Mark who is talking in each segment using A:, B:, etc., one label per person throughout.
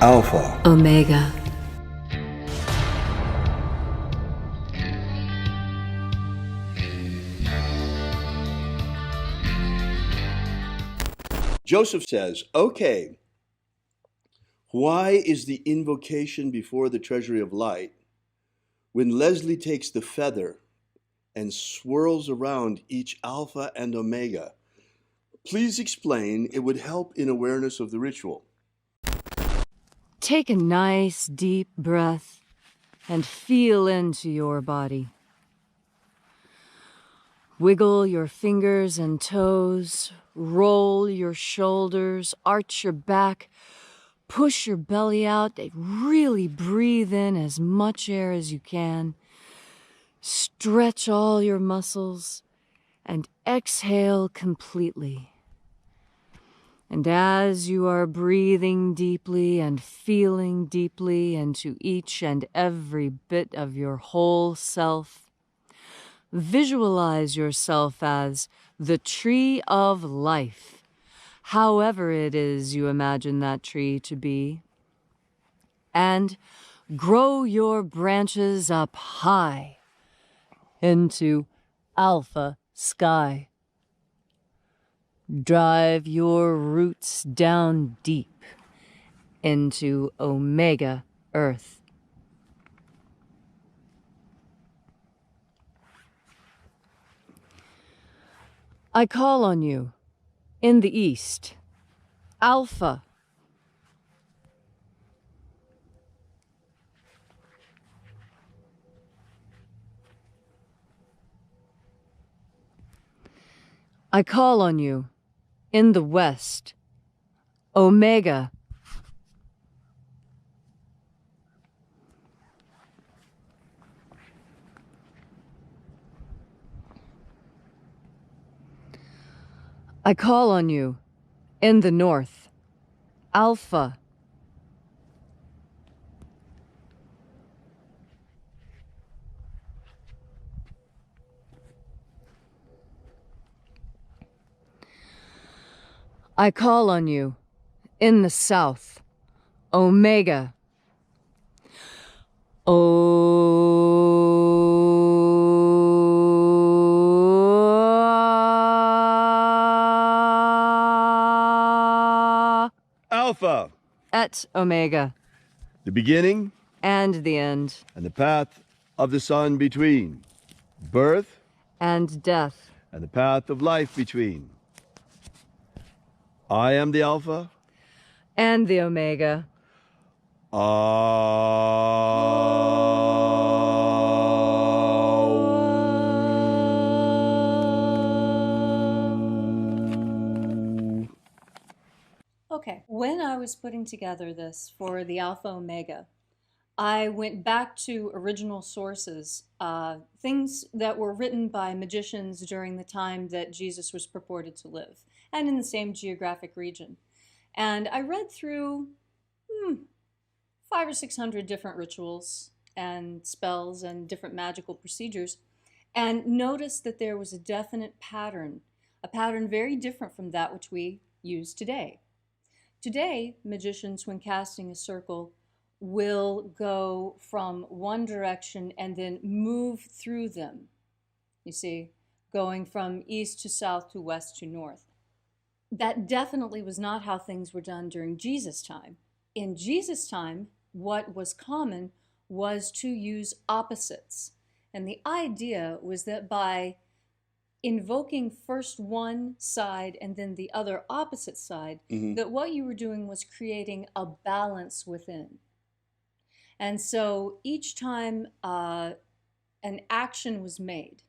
A: Alpha
B: Omega.
C: Joseph says, okay, why is the invocation before the treasury of light when Leslie takes the feather and swirls around each alpha and omega? Please explain. It would help in awareness of the ritual.
B: Take a nice deep breath and feel into your body. Wiggle your fingers and toes, roll your shoulders, arch your back, push your belly out, really breathe in as much air as you can. Stretch all your muscles and exhale completely. And as you are breathing deeply and feeling deeply into each and every bit of your whole self, visualize yourself as the tree of life, however it is you imagine that tree to be, and grow your branches up high into alpha sky. Drive your roots down deep into omega earth. I call on you in the east, Alpha. I call on you in the west, Omega. I call on you in the north, Alpha. I call on you in the south, Omega.
C: Alpha,
B: Et Omega.
C: the beginning
B: And the end.
C: and the path of the sun between, birth
B: And death.
C: and the path of life between. I am the Alpha.
B: And the Omega.
D: Okay, when I was putting together this for the Alpha Omega, I went back to original sources, things that were written by magicians during the time that Jesus was purported to live, and in the same geographic region. And I read through 500 or 600 different rituals and spells and different magical procedures, and noticed that there was a definite pattern, a pattern very different from that which we use today. Today, magicians, when casting a circle, will go from one direction and then move through them. You see, going from east to south to west to north. That definitely was not how things were done during Jesus' time. In Jesus' time, what was common was to use opposites. And the idea was that by invoking first one side and then the other opposite side, that what you were doing was creating a balance within. And so each time an action was made,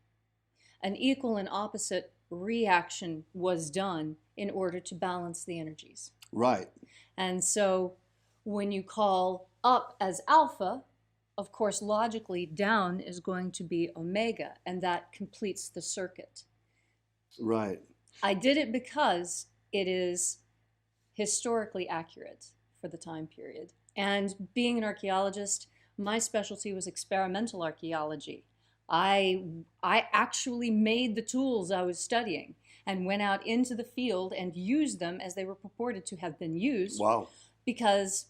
D: an equal and opposite reaction was done in order to balance the energies.
C: Right.
D: And so when you call up as alpha, of course, logically, down is going to be omega, and that completes the circuit.
C: Right.
D: I did it because it is historically accurate for the time period. And being an archaeologist, my specialty was experimental archaeology. I actually made the tools I was studying and went out into the field and used them as they were purported to have been used.
C: Wow.
D: Because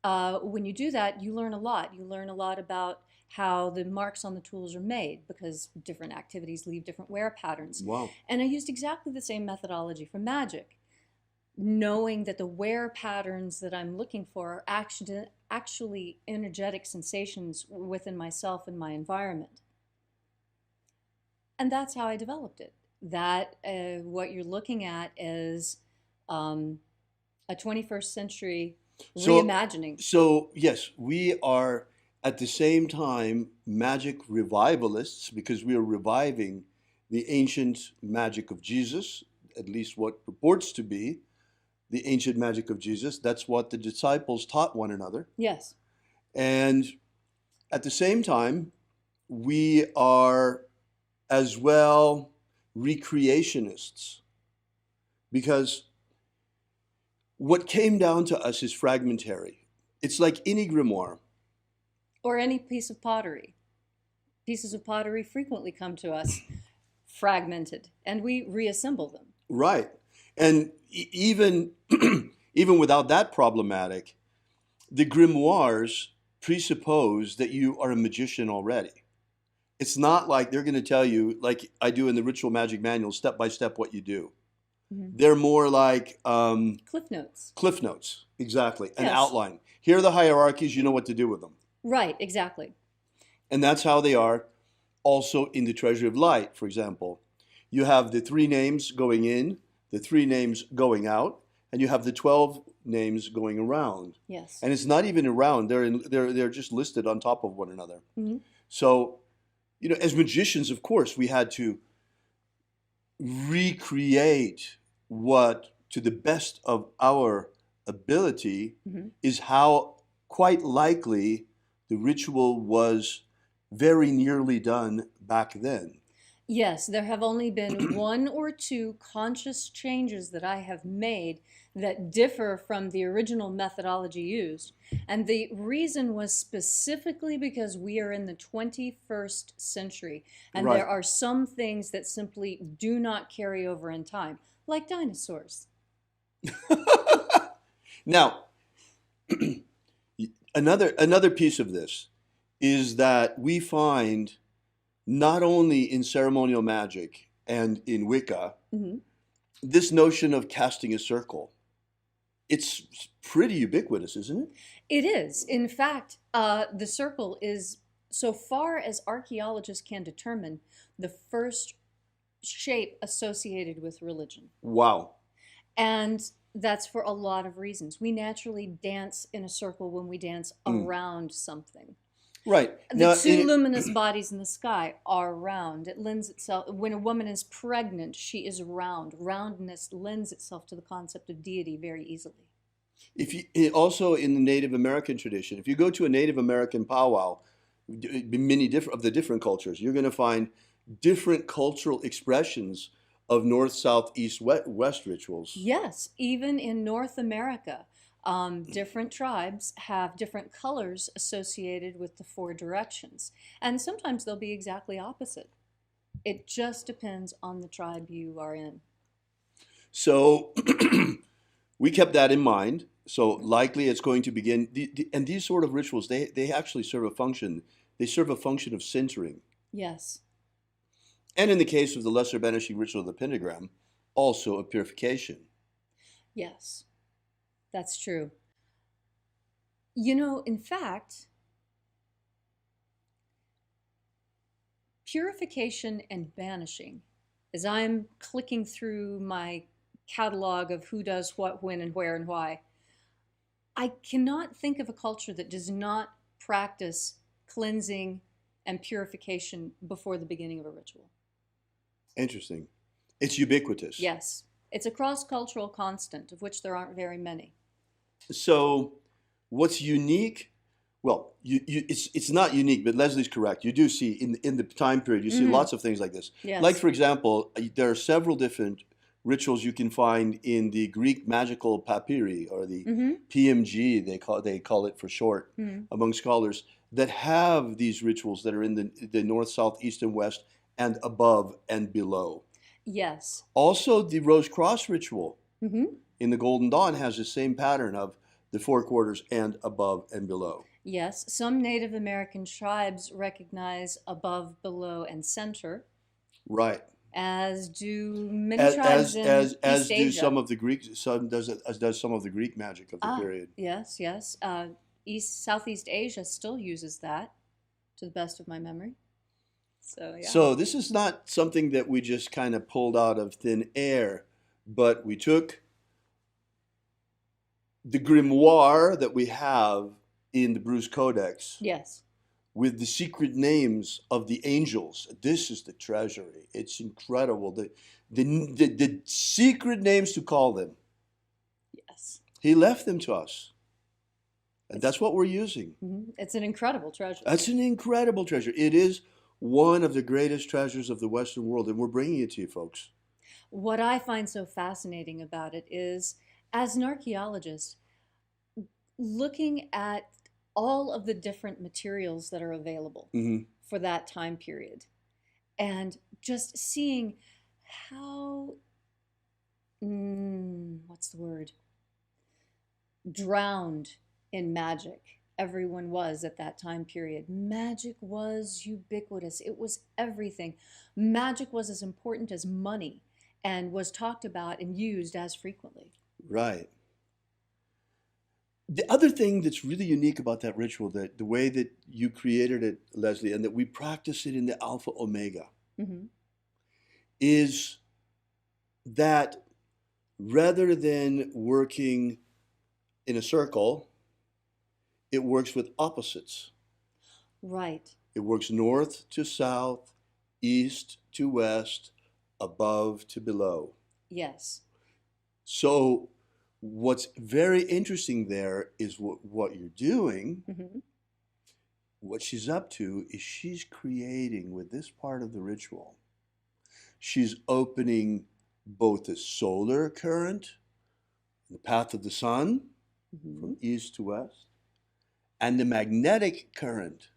D: When you do that, you learn a lot. You learn a lot about how the marks on the tools are made because different activities leave different wear patterns.
C: Wow.
D: And I used exactly the same methodology for Magick, knowing that the wear patterns that I'm looking for are actually energetic sensations within myself and my environment. And that's how I developed it. That what you're looking at is a 21st century reimagining.
C: So yes, we are at the same time magic revivalists because we are reviving the ancient magic of Jesus, at least what purports to be the ancient magic of Jesus. That's what the disciples taught one another.
D: Yes.
C: And at the same time, we are as well recreationists because what came down to us is fragmentary. It's like any grimoire.
D: Or any piece of pottery. Pieces of pottery frequently come to us fragmented, and we reassemble them.
C: Right. And even even without that problematic, the grimoires presuppose that you are a magician already. It's not like they're going to tell you, like I do in the Ritual Magic Manual, step by step what you do.
D: Mm-hmm.
C: They're more like
D: Cliff notes.
C: Cliff notes, exactly, an
D: Yes.
C: outline. Here are the hierarchies, you know what to do with them.
D: Right, exactly.
C: And that's how they are also in the Treasury of Light, for example. You have the 3 names going in, the 3 names going out, and you have the 12 names going around.
D: Yes.
C: And it's not even around, they're just listed on top of one another.
D: Mm-hmm.
C: So, you know, as magicians, of course, we had to recreate what, to the best of our ability,
D: Mm-hmm.
C: is how quite likely the ritual was very nearly done back then.
D: Yes, there have only been 1 or 2 conscious changes that I have made that differ from the original methodology used. And the reason was specifically because we are in the 21st century, and
C: Right.
D: there are some things that simply do not carry over in time, like dinosaurs.
C: Now, another piece of this is that we find not only in ceremonial magic and in Wicca,
D: Mm-hmm.
C: this notion of casting a circle. It's pretty ubiquitous, isn't it?
D: It is. In fact, the circle is, so far as archaeologists can determine, the first shape associated with religion.
C: Wow.
D: And that's for a lot of reasons. We naturally dance in a circle when we dance around something.
C: Right.
D: The
C: Now,
D: 2 luminous bodies in the sky are round. It lends itself, when a woman is pregnant, she is round. Roundness lends itself to the concept of deity very easily.
C: if you also in the Native American tradition, if you go to a Native American powwow, many of the different cultures, you're going to find different cultural expressions of north, south, east, west rituals.
D: Yes, even in North America, different tribes have different colors associated with the 4 directions. And sometimes they'll be exactly opposite. It just depends on the tribe you are in.
C: So we kept that in mind. So likely it's going to begin, and these sort of rituals, they actually serve a function. They serve a function of centering.
D: Yes.
C: And in the case of the lesser banishing ritual of the pentagram, also of purification.
D: Yes, that's true. You know, in fact, purification and banishing, as I'm clicking through my catalog of who does what, when, and where, and why, I cannot think of a culture that does not practice cleansing and purification before the beginning of a ritual.
C: Interesting. It's ubiquitous.
D: Yes, it's a cross-cultural constant, of which there aren't very many.
C: So what's unique? Well, it's not unique, but Leslie's correct. You do see in the time period, you see lots of things like this.
D: Yes.
C: Like, for example, there are several different rituals you can find in the Greek magical papyri, or the PMG, they call it for short, among scholars, that have these rituals that are in the north, south, east, and west, and above and below.
D: Yes.
C: Also, the Rose Cross ritual
D: Mm-hmm.
C: in the Golden Dawn has the same pattern of the four quarters and above and below.
D: Yes, some Native American tribes recognize above, below, and center,
C: Right.
D: as do many tribes in
C: As
D: East
C: do
D: Asia.
C: some of the Greeks. As does some of the Greek magic of the period.
D: Yes, yes. Southeast Asia still uses that, to the best of my memory. So, yeah.
C: So this is not something that we just kind of pulled out of thin air, but we took the grimoire that we have in the Bruce Codex
D: Yes.
C: with the secret names of the angels. This is the treasury. It's incredible. The secret names to call them.
D: Yes.
C: He left them to us. And that's what we're using.
D: It's an incredible treasure.
C: That's an incredible treasure. It is one of the greatest treasures of the Western world, and we're bringing it to you, folks.
D: What I find so fascinating about it is, as an archaeologist, looking at all of the different materials that are available for that time period, and just seeing how, what's the word? Drowned in magic everyone was at that time period. Magic was ubiquitous. It was everything. Magic was as important as money and was talked about and used as frequently.
C: Right. The other thing that's really unique about that ritual, that the way that you created it, Leslie, and that we practice it in the Alpha Omega, is that rather than working in a circle, it works with opposites.
D: Right.
C: It works north to south, east to west, above to below.
D: Yes.
C: So what's very interesting there is what you're doing. What she's up to is she's creating with this part of the ritual. She's opening both the solar current, the path of the sun, from east to west, and the magnetic current,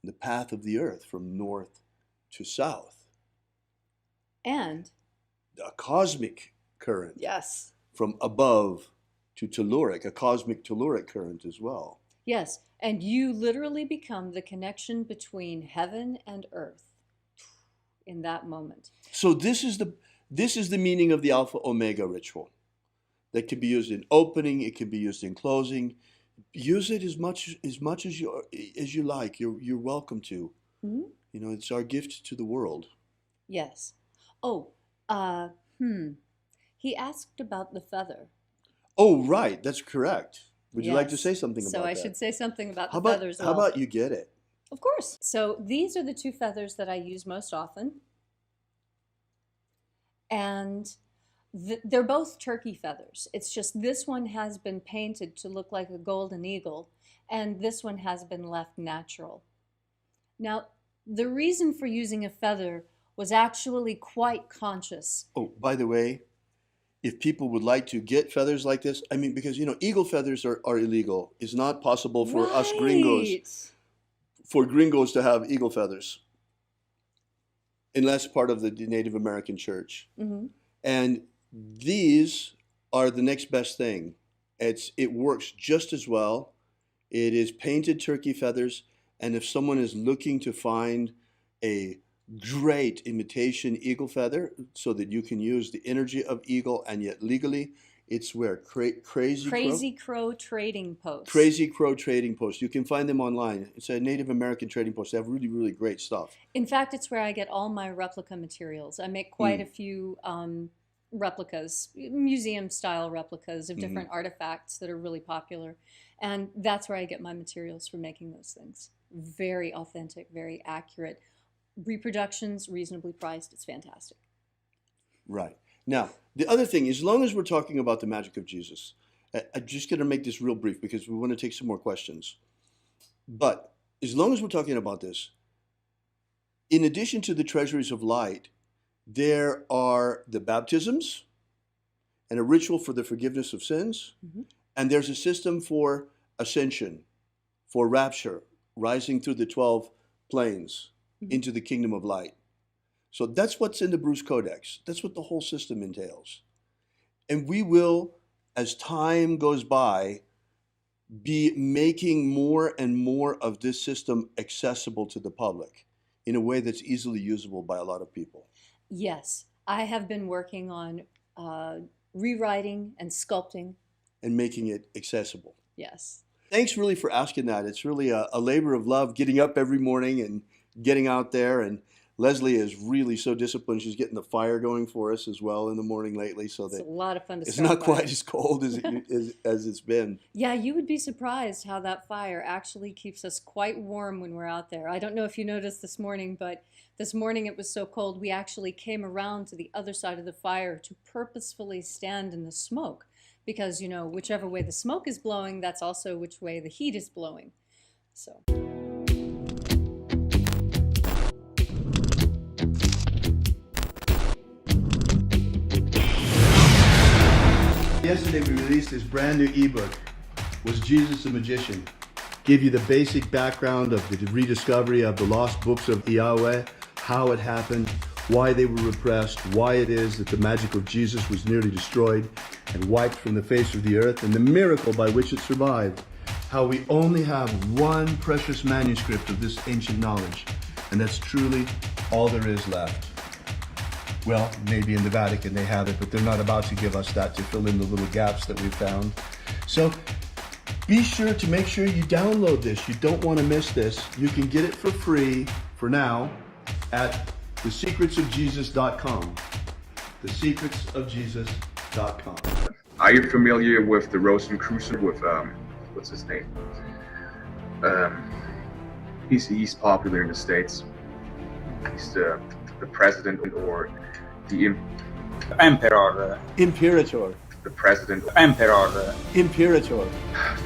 C: the path of the earth, from north to south.
D: And
C: a cosmic current.
D: Yes.
C: From above to telluric, a cosmic telluric current as well.
D: Yes, and you literally become the connection between heaven and earth in that moment.
C: So this is the meaning of the Alpha Omega ritual. That can be used in opening, it can be used in closing. Use it as much as you like. You're welcome to. You know, it's our gift to the world.
D: Yes. Oh, he asked about the feather.
C: Oh, right. That's correct. Would you like to
D: Yes.
C: say something about
D: So I
C: that?
D: should say something about the
C: How about,
D: feathers.
C: how about you get it?
D: Of course. So these are the two feathers that I use most often. And they're both turkey feathers. It's just this one has been painted to look like a golden eagle, and this one has been left natural. Now, the reason for using a feather was actually quite conscious.
C: Oh, by the way, if people would like to get feathers like this, I mean, because, you know, eagle feathers are illegal. It's not possible for us gringos, to have eagle feathers, unless part of the Native American church. And these are the next best thing. It works just as well. It is painted turkey feathers, and if someone is looking to find a great imitation eagle feather so that you can use the energy of eagle and yet legally, it's where Crazy
D: Crow Trading Post.
C: Crazy Crow Trading Post. You can find them online. It's a Native American trading post. They have really, really great stuff.
D: In fact, it's where I get all my replica materials. I make quite a few replicas, museum-style replicas of different artifacts that are really popular. And that's where I get my materials for making those things. Very authentic, very accurate. Reproductions, reasonably priced. It's fantastic.
C: Right. Now, the other thing, as long as we're talking about the magic of Jesus, I'm just going to make this real brief because we want to take some more questions. But as long as we're talking about this, in addition to the treasuries of light, there are the baptisms and a ritual for the forgiveness of sins. And there's a system for ascension, for rapture, rising through the 12 planes into the kingdom of light. So that's what's in the Bruce Codex. That's what the whole system entails. And we will, as time goes by, be making more and more of this system accessible to the public in a way that's easily usable by a lot of people?
D: Yes, I have been working on rewriting and sculpting.
C: And making it accessible.
D: Yes.
C: Thanks really for asking that. It's really a labor of love, getting up every morning and getting out there. And Leslie is really so disciplined. She's getting the fire going for us as well in the morning lately, so that
D: It's a lot of fun to
C: it's
D: start
C: not
D: fire.
C: quite as cold as as it's been.
D: Yeah, you would be surprised how that fire actually keeps us quite warm when we're out there. I don't know if you noticed this morning, but this morning it was so cold we actually came around to the other side of the fire to purposefully stand in the smoke. Because, you know, whichever way the smoke is blowing, that's also which way the heat is blowing. So.
C: Yesterday we released this brand new ebook, Was Jesus a Magician? Give you the basic background of the rediscovery of the lost books of Yahweh, how it happened, why they were repressed, why it is that the magic of Jesus was nearly destroyed and wiped from the face of the earth, and the miracle by which it survived. How we only have one precious manuscript of this ancient knowledge, and that's truly all there is left. Well, maybe in the Vatican they have it, but they're not about to give us that to fill in the little gaps that we found. So be sure to make sure you download this. You don't want to miss this. You can get it for free for now at thesecretsofjesus.com. Thesecretsofjesus.com.
A: Are you familiar with the Rosicrucian with what's his name? He's popular in the States. He's the president or the
E: Emperor.
C: Imperator.
A: The president.
E: Emperor.
C: Imperator.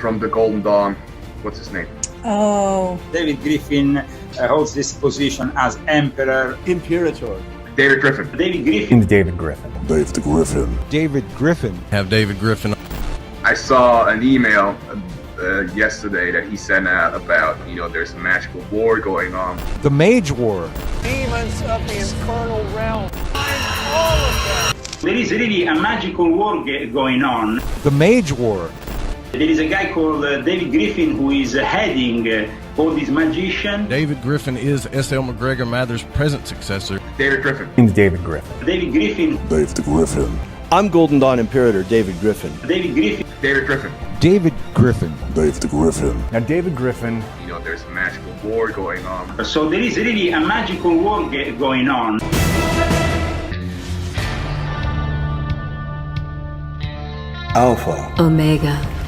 A: From the Golden Dawn. What's his name?
E: Oh. David Griffin holds this position as Emperor.
C: Imperator.
A: David Griffin.
E: David Griffin.
F: David Griffin.
G: David Griffin.
F: David Griffin. Have David Griffin.
A: I saw an email yesterday that he sent out about, you know, there's a magical war going on.
F: The Mage War.
H: Demons of the infernal realm. All of them.
E: There is really a magical war going on.
F: The Mage War.
E: There is a guy called David Griffin who is heading all these magicians.
F: David Griffin is S.L. McGregor Mather's present successor.
A: David Griffin.
F: David Griffin.
E: David Griffin.
G: David Griffin.
I: I'm Golden Dawn Imperator David Griffin.
E: David Griffin.
A: David Griffin.
F: David Griffin.
G: David Griffin.
F: Now David Griffin.
A: You know, there's a magical war going on.
E: So there is really a magical war going on.
G: Alpha
B: Omega.